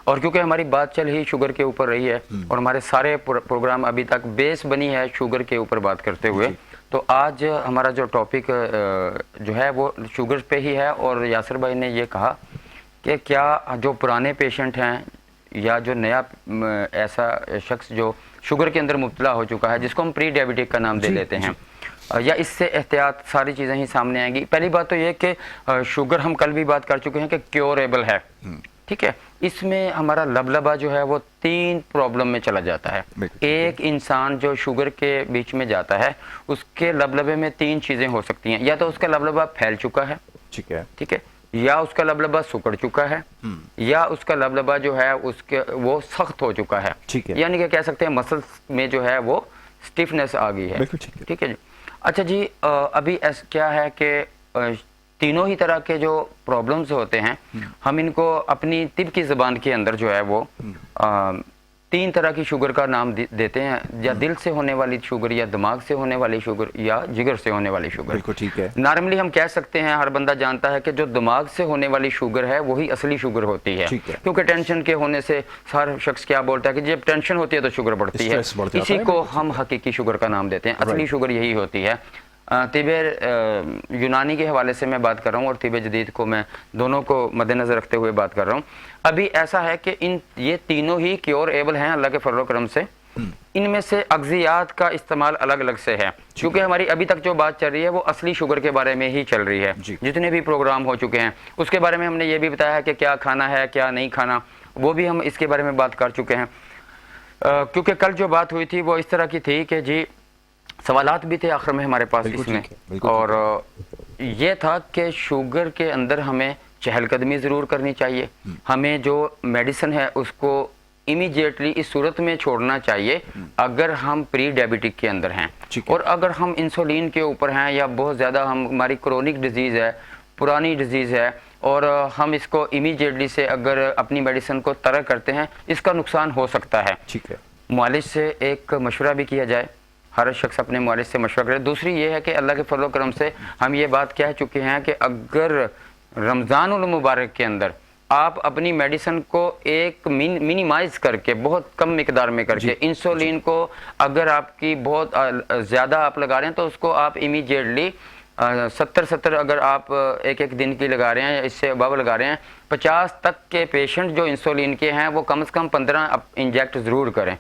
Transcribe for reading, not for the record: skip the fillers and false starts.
اور کیونکہ ہماری بات چل ہی شوگر کے اوپر رہی ہے اور ہمارے سارے پروگرام ابھی تک بیس بنی ہے شوگر کے اوپر بات کرتے ہوئے، تو آج ہمارا جو ٹاپک جو ہے وہ شوگر پہ ہی ہے. اور یاسر بھائی نے یہ کہا کہ کیا جو پرانے پیشنٹ ہیں یا جو نیا ایسا شخص جو شوگر کے اندر مبتلا ہو چکا ہے، جس کو ہم پری ڈائبٹک کا نام دے لیتے ہیں، یا اس سے احتیاط ساری چیزیں ہی سامنے آئیں گی. پہلی بات تو یہ کہ شوگر ہم کل بھی بات کر چکے ہیں کہ کیوریبل ہے، ٹھیک ہے. اس میں ہمارا لبلبا جو ہے وہ 3 پرابلم میں چلا جاتا ہے. ایک انسان جو شوگر کے بیچ میں جاتا ہے اس کے لبلبے میں 3 چیزیں ہو سکتی ہیں. یا تو اس کا لبلبا پھیل چکا ہے، ٹھیک ہے، یا اس کا لبلبا سکڑ چکا ہے، یا اس کا لبلبا جو ہے وہ سخت ہو چکا ہے، یعنی کہ کہہ سکتے ہیں مسلز میں جو ہے وہ سٹیفنس آ گئی ہے، ٹھیک ہے جی. اچھا جی، ابھی کیا ہے کہ تینوں ہی طرح کے جو پرابلمز ہوتے ہیں ہم ان کو اپنی طب کی زبان کے اندر جو ہے وہ 3 طرح کی شوگر کا نام دیتے ہیں، یا دل سے ہونے والی شوگر، یا دماغ سے ہونے والی شوگر، یا جگر سے ہونے والی شوگر. بالکل ٹھیک ہے. نارملی ہم کہہ سکتے ہیں، ہر بندہ جانتا ہے کہ جو دماغ سے ہونے والی شوگر ہے وہی اصلی شوگر ہوتی ہے، کیونکہ ٹینشن کے ہونے سے ہر شخص کیا بولتا ہے کہ جب ٹینشن ہوتی ہے تو شوگر بڑھتی ہے، اسی کو ہم حقیقی شوگر کا نام دیتے ہیں. اصلی شوگر یہی ہوتی ہے. طب یونانی کے حوالے سے میں بات کر رہا ہوں اور طب جدید کو میں دونوں کو مد نظر رکھتے ہوئے بات کر رہا ہوں. ابھی ایسا ہے کہ یہ تینوں ہی کیور ایبل ہیں اللہ کے فضل و کرم سے. ان میں سے اغذیات کا استعمال الگ الگ سے ہے، کیونکہ ہماری ابھی تک جو بات چل رہی ہے وہ اصلی شوگر کے بارے میں ہی چل رہی ہے. جتنے بھی پروگرام ہو چکے ہیں اس کے بارے میں ہم نے یہ بھی بتایا ہے کہ کیا کھانا ہے کیا نہیں کھانا، وہ بھی ہم اس کے بارے میں بات کر چکے ہیں. کیونکہ کل جو بات ہوئی تھی وہ اس طرح کی تھی کہ جی سوالات بھی تھے آخر میں ہمارے پاس اس میں، اور یہ تھا کہ شوگر کے اندر ہمیں چہل قدمی ضرور کرنی چاہیے. ہمیں جو میڈیسن ہے اس کو امیجیٹلی اس صورت میں چھوڑنا چاہیے اگر ہم پری ڈائبٹک کے اندر ہیں، اور اگر ہم انسولین کے اوپر ہیں یا بہت زیادہ ہماری کرونک ڈیزیز ہے، پرانی ڈیزیز ہے، اور ہم اس کو امیجیٹلی سے اگر اپنی میڈیسن کو ترک کرتے ہیں اس کا نقصان ہو سکتا ہے. معالج سے ایک مشورہ بھی کیا جائے، ہر شخص اپنے معالج سے مشورہ کرے. دوسری یہ ہے کہ اللہ کے فضل و کرم سے ہم یہ بات کہہ چکے ہیں کہ اگر رمضان المبارک کے اندر آپ اپنی میڈیسن کو ایک منیمائز کر کے، بہت کم مقدار میں کر کے، انسولین کو اگر آپ کی بہت زیادہ آپ لگا رہے ہیں تو اس کو آپ امیجیٹلی 70 اگر آپ ایک دن کی لگا رہے ہیں یا اس سے ابو لگا رہے ہیں، 50 تک کے پیشنٹ جو انسولین کے ہیں وہ کم از کم 15 انجیکٹ ضرور کریں.